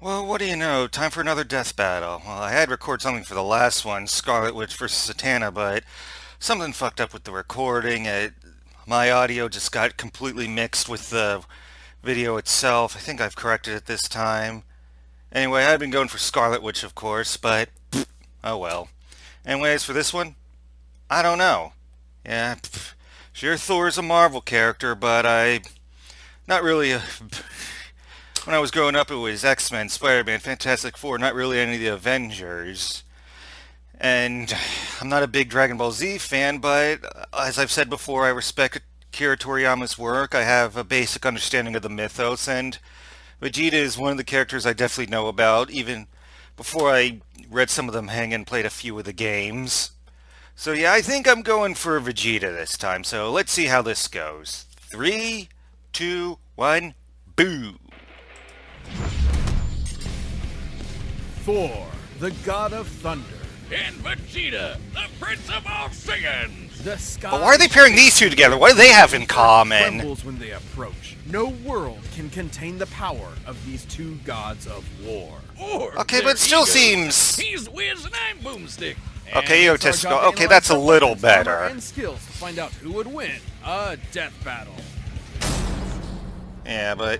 Well, what do you know? Time for another death battle. Well, I had recorded something for the last one, Scarlet Witch versus Satana, but something fucked up with the recording. My audio just got completely mixed with the video itself. I think I've corrected it this time. Anyway, I had been going for Scarlet Witch, of course, but oh well. Anyways, for this one, I don't know. Yeah, sure, Thor's a Marvel character, but not really a. When I was growing up, it was X-Men, Spider-Man, Fantastic Four, not really any of the Avengers. And I'm not a big Dragon Ball Z fan, but as I've said before, I respect Akira Toriyama's work. I have a basic understanding of the mythos, and Vegeta is one of the characters I definitely know about, even before I read some of them hang and played a few of the games. So yeah, I think I'm going for Vegeta this time, so let's see how this goes. 3, 2, 1, boo! Thor, the god of thunder. And Vegeta, the Prince of all Saiyans! The sky But why are they pairing these two together? What do they have in common? trembles when they approach. No world can contain the power of these two gods of war. Or Okay, but their it still egos. seems... He's Wiz and I'm Boomstick. Okay, And it's our Egotistical. job to Okay, analyze that's a their little weapons, armor, better. and skills to find out who would win a death battle. Yeah, but...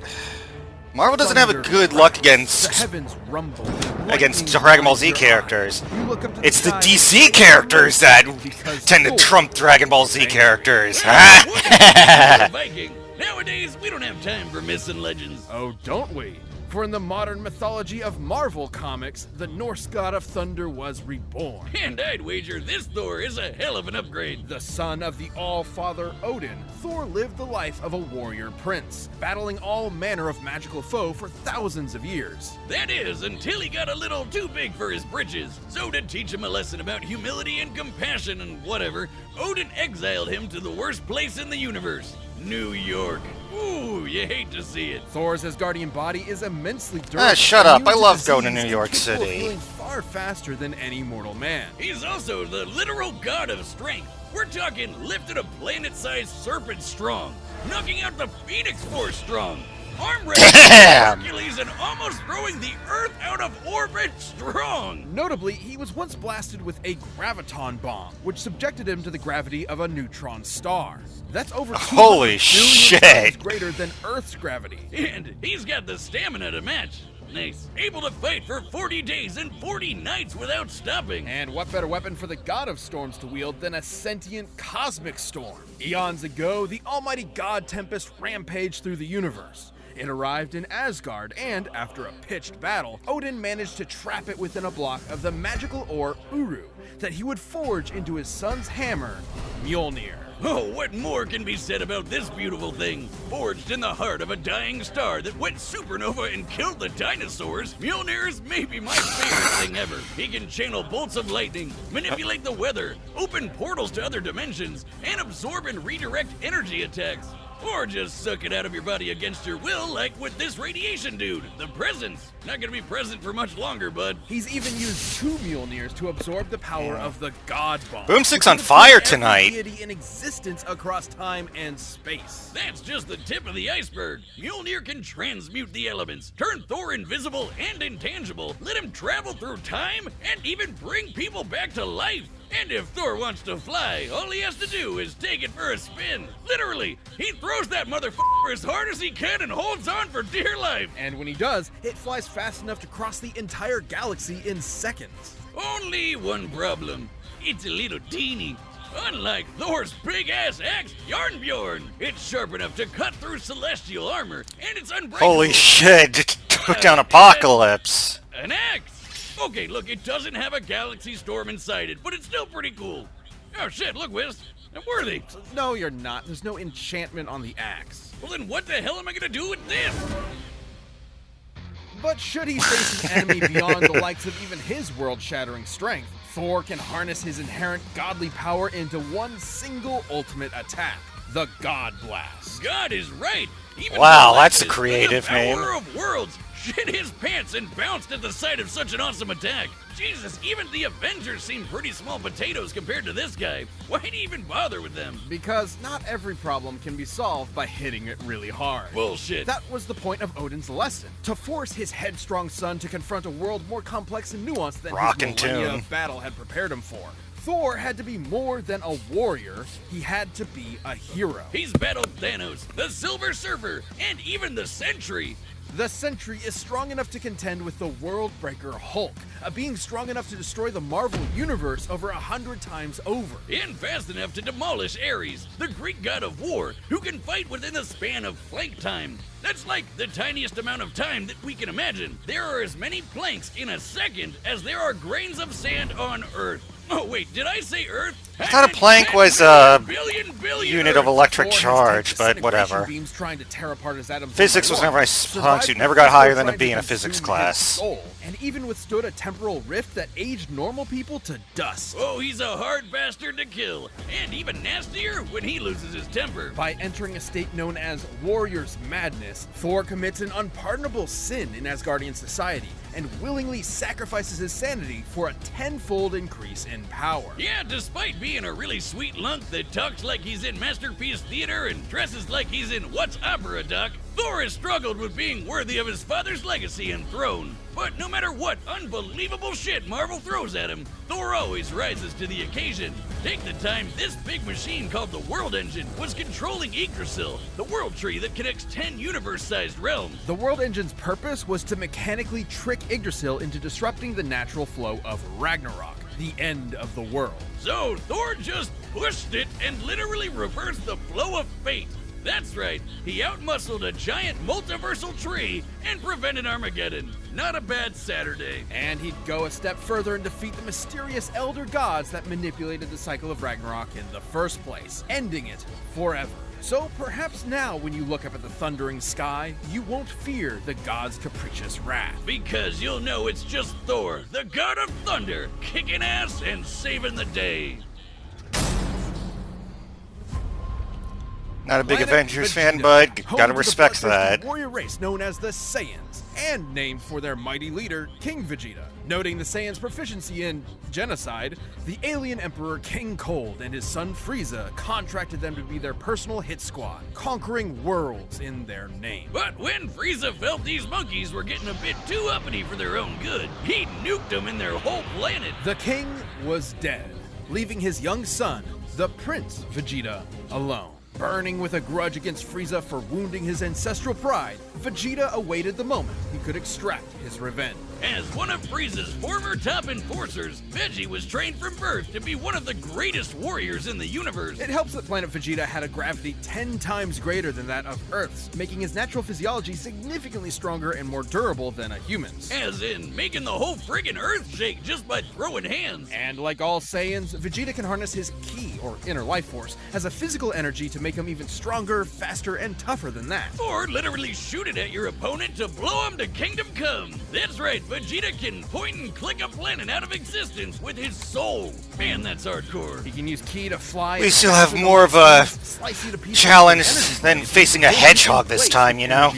Marvel doesn't have a good luck The against heavens rumble. against lightning Dragon Ball blinds Z your characters. eyes. You look up to It's the sky and DC see characters that because tend to Thor trump Dragon Ball Z angry. characters. Well, what a Viking. Nowadays, we don't have time for myths and legends. Oh, don't we? For in the modern mythology of Marvel Comics, the Norse god of thunder was reborn. And I'd wager this Thor is a hell of an upgrade. The son of the All-Father Odin, Thor lived the life of a warrior prince, battling all manner of magical foe for thousands of years. That is, until he got a little too big for his britches. So to teach him a lesson about humility and compassion and whatever, Odin exiled him to the worst place in the universe, New York. Ooh, you hate to see it. Thor's Asgardian body is immensely durable. Shut up. immune I to love going to disease, New York and capable of City. healing far faster than any mortal man. He's also the literal god of strength. We're talking lifted a planet-sized serpent strong, knocking out the Phoenix Force strong, arm wrestling Damn! Hercules and almost throwing the Earth out of orbit strong. Notably, he was once blasted with a graviton bomb, which subjected him to the gravity of a neutron star. That's over 200 Holy billion shit. times greater than Earth's gravity. And he's got the stamina to match. Nice. Able to fight for 40 days and 40 nights without stopping. And what better weapon for the god of storms to wield than a sentient cosmic storm? Eons ago, the almighty god Tempest rampaged through the universe. It arrived in Asgard, and after a pitched battle, Odin managed to trap it within a block of the magical ore Uru that he would forge into his son's hammer, Mjolnir. Oh, what more can be said about this beautiful thing? Forged in the heart of a dying star that went supernova and killed the dinosaurs, Mjolnir's maybe my favorite thing ever. He can channel bolts of lightning, manipulate the weather, open portals to other dimensions, and absorb and redirect energy attacks. Or just suck it out of your body against your will, like with this radiation dude. The presence. Not gonna be present for much longer, bud. He's even used 2 Mjolnirs to absorb the power of the God Bomb. Boomstick's which on would fire destroy every tonight. deity in existence across time and space. That's just the tip of the iceberg. Mjolnir can transmute the elements, turn Thor invisible and intangible, let him travel through time, and even bring people back to life. And if Thor wants to fly, all he has to do is take it for a spin. Literally, he throws that motherfucker as hard as he can and holds on for dear life. And when he does, it flies fast enough to cross the entire galaxy in seconds. Only one problem. It's a little teeny. Unlike Thor's big-ass axe, Yarnbjorn, it's sharp enough to cut through celestial armor, and it's unbreakable. Holy shit, just took down Apocalypse. An axe! Okay, look, it doesn't have a galaxy storm inside it, but it's still pretty cool. Oh shit, look, Wiz, I'm worthy. No, you're not. There's no enchantment on the axe. Well then what the hell am I gonna do with this? But should he face an enemy beyond the likes of even his world-shattering strength, Thor can harness his inherent godly power into one single ultimate attack, the God Blast. God is right. Even Wow, the that's a Lexus, creative the name. Power of worlds, shit his pants and bounced at the sight of such an awesome attack. Jesus, even the Avengers seem pretty small potatoes compared to this guy. Why'd he even bother with them? Because not every problem can be solved by hitting it really hard. Bullshit. That was the point of Odin's lesson, to force his headstrong son to confront a world more complex and nuanced than Rockin' his millennia tune. of battle had prepared him for. Thor had to be more than a warrior, he had to be a hero. He's battled Thanos, the Silver Surfer, and even the Sentry. The Sentry is strong enough to contend with the World-Breaker Hulk, a being strong enough to destroy the Marvel Universe over 100 times over. And fast enough to demolish Ares, the Greek god of war, who can fight within the span of plank time. That's like the tiniest amount of time that we can imagine. There are as many planks in a second as there are grains of sand on Earth. Oh wait, did I say Earth? I thought a plank was a billion unit of Earth. electric Thor has charge, taken but disintegration whether. beams trying to tear apart his atoms Physics one was by never my one, strong suit, survived never got higher than trying it being to a physics consume his class. soul, and even withstood a temporal rift that aged normal people to dust. Oh, he's a hard bastard to kill, and even nastier when he loses his temper. By entering a state known as Warrior's Madness, Thor commits an unpardonable sin in Asgardian society and willingly sacrifices his sanity for a tenfold increase in power. Yeah, despite being a really sweet lunk that talks like he's in Masterpiece Theater and dresses like he's in What's Opera, Doc, Thor has struggled with being worthy of his father's legacy and throne. But no matter what unbelievable shit Marvel throws at him, Thor always rises to the occasion. Take the time this big machine called the World Engine was controlling Yggdrasil, the world tree that connects 10 universe-sized realms. The World Engine's purpose was to mechanically trick Yggdrasil into disrupting the natural flow of Ragnarok, the end of the world. So Thor just pushed it and literally reversed the flow of fate. That's right, he outmuscled a giant multiversal tree and prevented Armageddon. Not a bad Saturday. And he'd go a step further and defeat the mysterious elder gods that manipulated the cycle of Ragnarok in the first place, ending it forever. So perhaps now when you look up at the thundering sky, you won't fear the god's capricious wrath. Because you'll know it's just Thor, the god of thunder, kicking ass and saving the day. Not a big Planet Avengers fan, Vegeta, but home gotta to the respect bloodthirsty that. warrior race known as the Saiyans, and named for their mighty leader, King Vegeta. Noting the Saiyans' proficiency in genocide, the alien emperor King Cold and his son Frieza contracted them to be their personal hit squad, conquering worlds in their name. But when Frieza felt these monkeys were getting a bit too uppity for their own good, he nuked them in their whole planet. The king was dead, leaving his young son, the Prince Vegeta, alone. Burning with a grudge against Frieza for wounding his ancestral pride, Vegeta awaited the moment he could extract his revenge. As one of Frieza's former top enforcers, Veggie was trained from birth to be one of the greatest warriors in the universe. It helps that planet Vegeta had a gravity 10 times greater than that of Earth's, making his natural physiology significantly stronger and more durable than a human's. As in making the whole friggin' Earth shake just by throwing hands. And like all Saiyans, Vegeta can harness his ki, or inner life force, as a physical energy to make him even stronger, faster, and tougher than that. Or literally shoot it at your opponent to blow him to kingdom come. That's right, Vegeta can point and click a planet out of existence with his soul. Man, that's hardcore. He can use ki to fly. We still have more of a challenge than than facing a hedgehog this time, you know?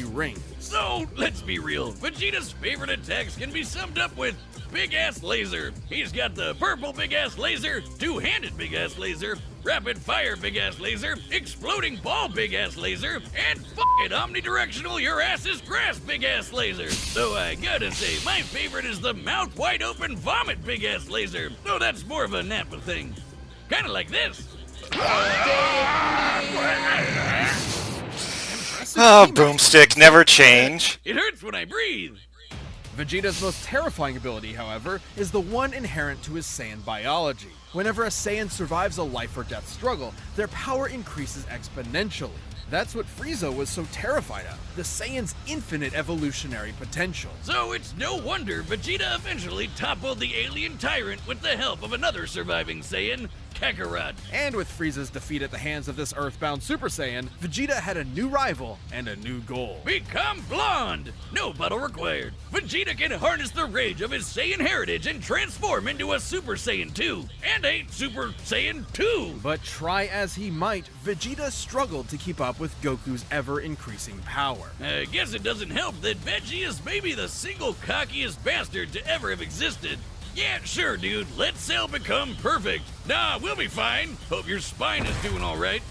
So, let's be real. Vegeta's favorite attacks can be summed up with big-ass laser. He's got the purple big-ass laser, two-handed big-ass laser, rapid-fire big-ass laser, exploding ball big-ass laser, and f***ing omnidirectional your-ass-is grass big-ass laser. Though I gotta say, my favorite is the mouth-wide-open vomit big-ass laser. Though that's more of a Nappa thing. Kinda like this. Oh, boomstick, never change. It hurts when I breathe. Vegeta's most terrifying ability, however, is the one inherent to his Saiyan biology. Whenever a Saiyan survives a life or death struggle, their power increases exponentially. That's what Frieza was so terrified of, the Saiyan's infinite evolutionary potential. So it's no wonder Vegeta eventually toppled the alien tyrant with the help of another surviving Saiyan, Kakarot. And with Frieza's defeat at the hands of this earthbound Super Saiyan, Vegeta had a new rival and a new goal. Become blonde! No battle required. Vegeta can harness the rage of his Saiyan heritage and transform into a Super Saiyan 2 and a Super Saiyan 2. But try as he might, Vegeta struggled to keep up with Goku's ever-increasing power. I guess it doesn't help that Veggie is maybe the single cockiest bastard to ever have existed. Yeah, sure, dude. Let Cell become perfect. Nah, we'll be fine. Hope your spine is doing all right.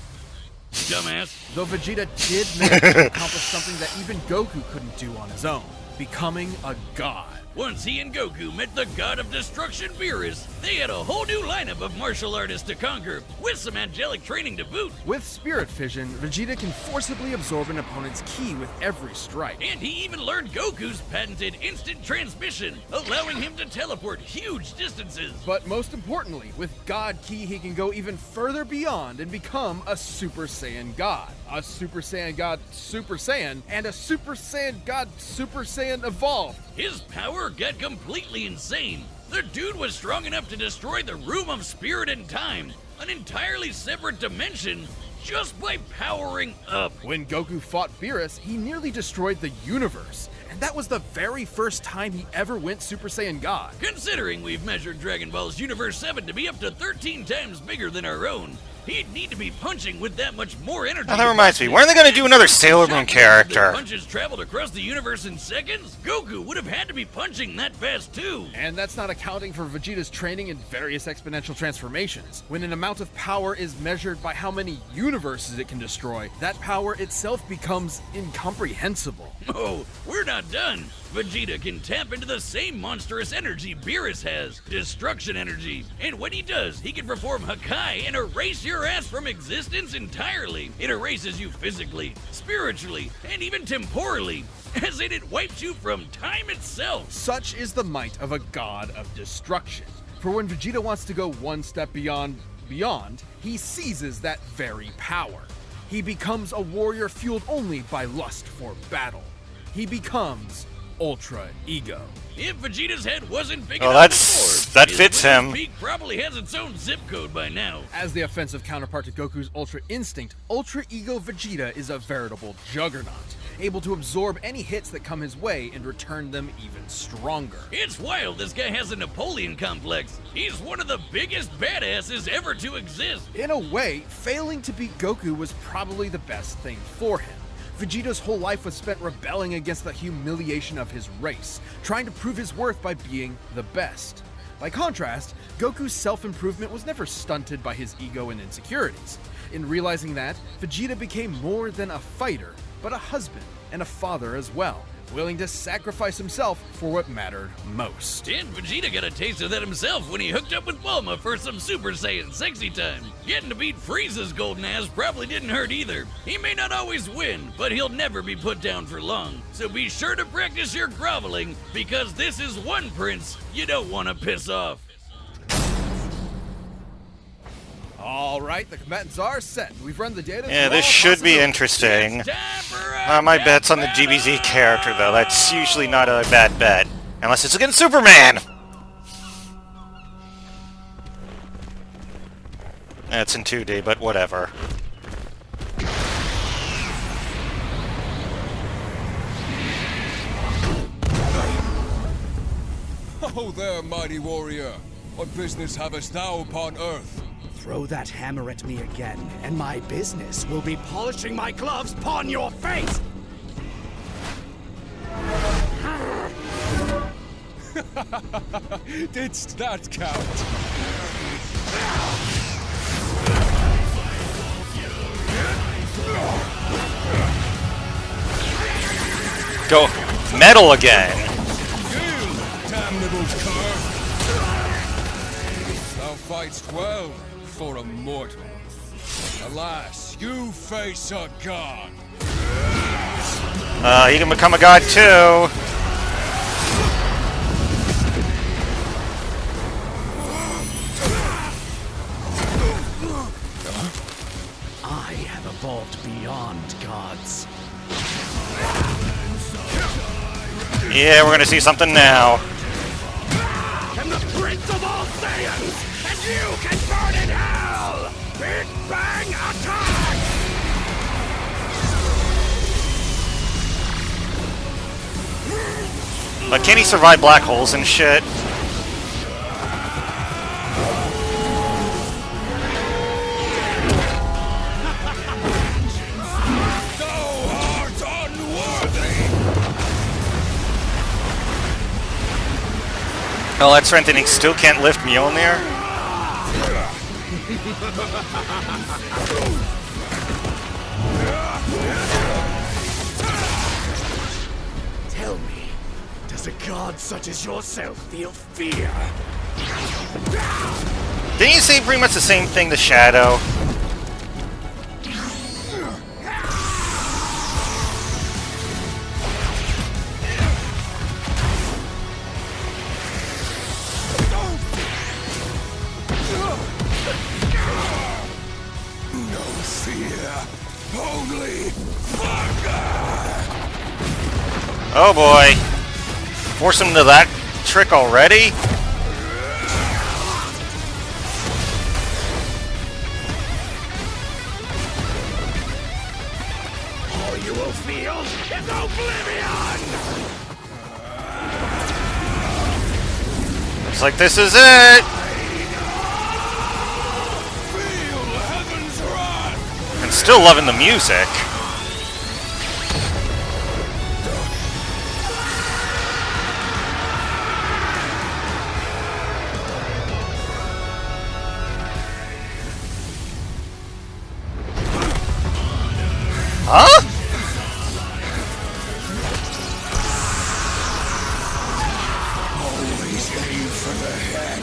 Dumbass. Though Vegeta did manage to accomplish something that even Goku couldn't do on his own, becoming a god. Once he and Goku met the god of destruction, Beerus, they had a whole new lineup of martial artists to conquer, with some angelic training to boot. With Spirit Fission, Vegeta can forcibly absorb an opponent's ki with every strike. And he even learned Goku's patented instant transmission, allowing him to teleport huge distances. But most importantly, with God Ki, he can go even further beyond and become a Super Saiyan God. A Super Saiyan God Super Saiyan, and a Super Saiyan God Super Saiyan Evolved. His power got completely insane. The dude was strong enough to destroy the Room of Spirit and Time, an entirely separate dimension, just by powering up. When Goku fought Beerus, he nearly destroyed the universe. And that was the very first time he ever went Super Saiyan God. Considering we've measured Dragon Ball's Universe 7 to be up to 13 times bigger than our own, he'd need to be punching with that much more energy. Oh, that reminds me. When are they going to do another Sailor Moon character? If punches traveled across the universe in seconds, Goku would have had to be punching that fast too. And that's not accounting for Vegeta's training in various exponential transformations. When an amount of power is measured by how many universes it can destroy, that power itself becomes incomprehensible. Oh, we're not done. Vegeta can tap into the same monstrous energy Beerus has, destruction energy. And when he does, he can perform Hakai and erase your ass from existence entirely. It erases you physically, spiritually, and even temporally, as in it wipes you from time itself. Such is the might of a god of destruction. For when Vegeta wants to go one step beyond, he seizes that very power. He becomes a warrior fueled only by lust for battle. He becomes Ultra Ego. If Vegeta's head wasn't big Oh, enough that his fits Wizard's him. Peak probably has its own zip code by now. As the offensive counterpart to Goku's Ultra Instinct, Ultra Ego Vegeta is a veritable juggernaut, able to absorb any hits that come his way and return them even stronger. It's wild this guy has a Napoleon complex. He's one of the biggest badasses ever to exist. In a way, failing to beat Goku was probably the best thing for him. Vegeta's whole life was spent rebelling against the humiliation of his race, trying to prove his worth by being the best. By contrast, Goku's self-improvement was never stunted by his ego and insecurities. In realizing that, Vegeta became more than a fighter, but a husband and a father as well, willing to sacrifice himself for what mattered most. And Vegeta got a taste of that himself when he hooked up with Bulma for some Super Saiyan sexy time. Getting to beat Frieza's golden ass probably didn't hurt either. He may not always win, but he'll never be put down for long. So be sure to practice your groveling, because this is one prince you don't want to piss off. All right, the combatants are set. We've run the data. Yeah, through this all should be possibilities. interesting. Time for a My bet's on the GBZ character, though. That's usually not a bad bet. Unless it's against Superman! It's in 2D, but whatever. Oh there, mighty warrior. What business havest thou upon earth? Throw that hammer at me again, and my business will be polishing my gloves upon your face! Didst that count? Go metal again! You damnable cur! Thou fightst well for a mortal. Alas, you face a god. He can become a god too! I have evolved beyond gods. Yeah, we're gonna see something now. I'm the prince of all Saiyans, and you can burn in hell! Big Bang Attack! But can he survive black holes and shit? Thou art unworthy! Oh, that strengthening still can't lift Mjolnir? Tell me, does a god such as yourself feel fear? Didn't you say pretty much the same thing to Shadow? No fear, only thunder! Oh boy. Force him to that trick already? All you will feel is oblivion! Looks like this is it! Feel heaven's wrath! And still loving the music. Huh? Always aim for the head.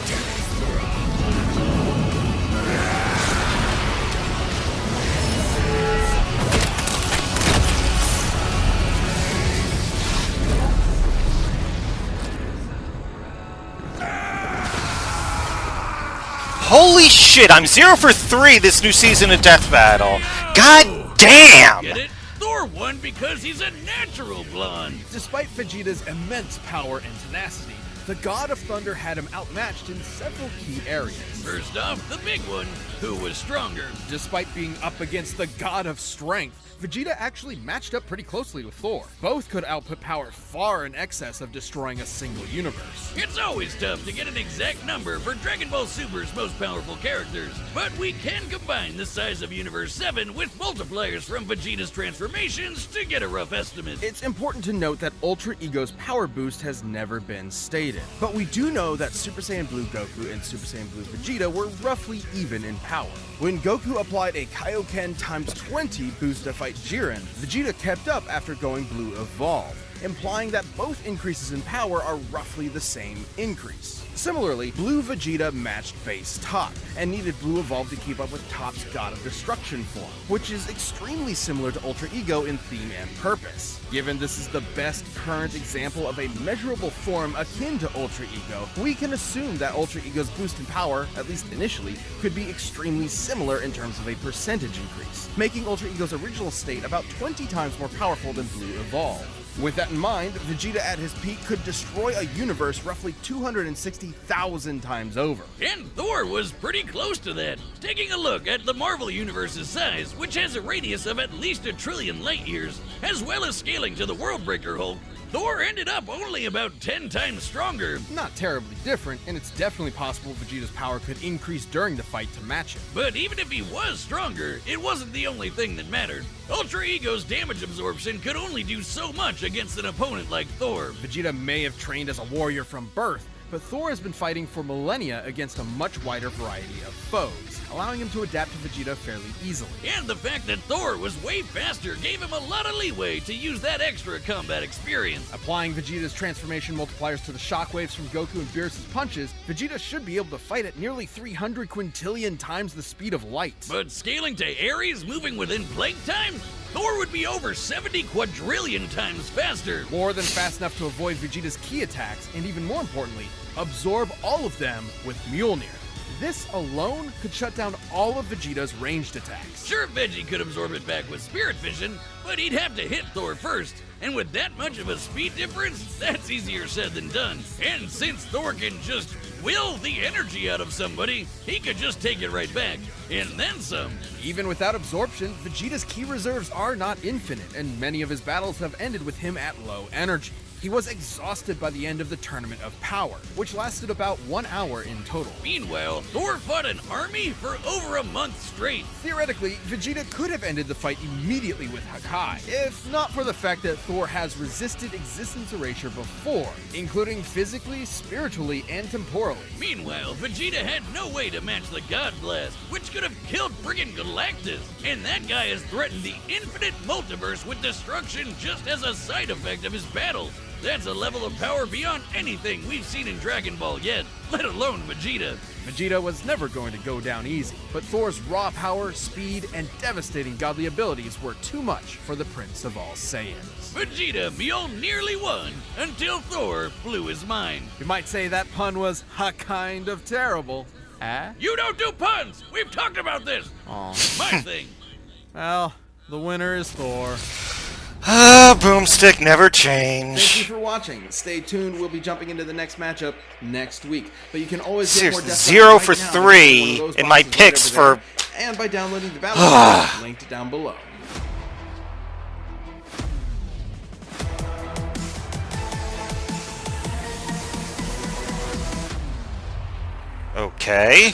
Holy shit, I'm 0 for 3 this new season of Death Battle. God damn! Get it? Thor won because he's a natural blonde. Despite Vegeta's immense power and tenacity, the God of Thunder had him outmatched in several key areas. First off, the big one, who was stronger. Despite being up against the God of Strength, Vegeta actually matched up pretty closely with Thor. Both could output power far in excess of destroying a single universe. It's always tough to get an exact number for Dragon Ball Super's most powerful characters, but we can combine the size of Universe 7 with multipliers from Vegeta's transformations to get a rough estimate. It's important to note that Ultra Ego's power boost has never been stated, but we do know that Super Saiyan Blue Goku and Super Saiyan Blue Vegeta were roughly even in power. When Goku applied a Kaioken times 20 boost to fight Jiren, Vegeta kept up after going Blue Evolve, implying that both increases in power are roughly the same increase. Similarly, Blue Vegeta matched base Top, and needed Blue Evolve to keep up with Top's God of Destruction form, which is extremely similar to Ultra Ego in theme and purpose. Given this is the best current example of a measurable form akin to Ultra Ego, we can assume that Ultra Ego's boost in power, at least initially, could be extremely similar in terms of a percentage increase, making Ultra Ego's original state about 20 times more powerful than Blue Evolve. With that in mind, Vegeta at his peak could destroy a universe roughly 260,000 times over. And Thor was pretty close to that. Taking a look at the Marvel Universe's size, which has a radius of at least 1 trillion light years, as well as scaling to the Worldbreaker Hulk, Thor ended up only about 10 times stronger. Not terribly different, and it's definitely possible Vegeta's power could increase during the fight to match it. But even if he was stronger, it wasn't the only thing that mattered. Ultra Ego's damage absorption could only do so much against an opponent like Thor. Vegeta may have trained as a warrior from birth, but Thor has been fighting for millennia against a much wider variety of foes, allowing him to adapt to Vegeta fairly easily. And the fact that Thor was way faster gave him a lot of leeway to use that extra combat experience. Applying Vegeta's transformation multipliers to the shockwaves from Goku and Beerus' punches, Vegeta should be able to fight at nearly 300 quintillion times the speed of light. But scaling to Ares moving within Plague Time? Thor would be over 70 quadrillion times faster. More than fast enough to avoid Vegeta's key attacks, and even more importantly, absorb all of them with Mjolnir. This alone could shut down all of Vegeta's ranged attacks. Sure, Veggie could absorb it back with Spirit Vision, but he'd have to hit Thor first. And with that much of a speed difference, that's easier said than done. And since Thor can just will the energy out of somebody, he could just take it right back, and then some. Even without absorption, Vegeta's ki reserves are not infinite, and many of his battles have ended with him at low energy. He was exhausted by the end of the Tournament of Power, which lasted about 1 hour in total. Meanwhile, Thor fought an army for over a month straight. Theoretically, Vegeta could have ended the fight immediately with Hakai, if not for the fact that Thor has resisted existence erasure before, including physically, spiritually, and temporally. Meanwhile, Vegeta had no way to match the God Blast, which could have killed friggin' Galactus. And that guy has threatened the infinite multiverse with destruction just as a side effect of his battles. That's a level of power beyond anything we've seen in Dragon Ball yet, let alone Vegeta. Vegeta was never going to go down easy, but Thor's raw power, speed, and devastating godly abilities were too much for the Prince of All Saiyans. Vegeta Mjolnir nearly won until Thor blew his mind. You might say that pun was kind of terrible. You don't do puns! We've talked about this! Aw. My thing. Well, the winner is Thor. Boomstick never Thank you change. for watching. Stay tuned. We'll be jumping into the next matchup next week. But you can always get more Seriously, Death 0 Battles for right now by 3 clicking one of those in my boxes right picks over for... there, and by downloading the battle guide linked down below. Okay.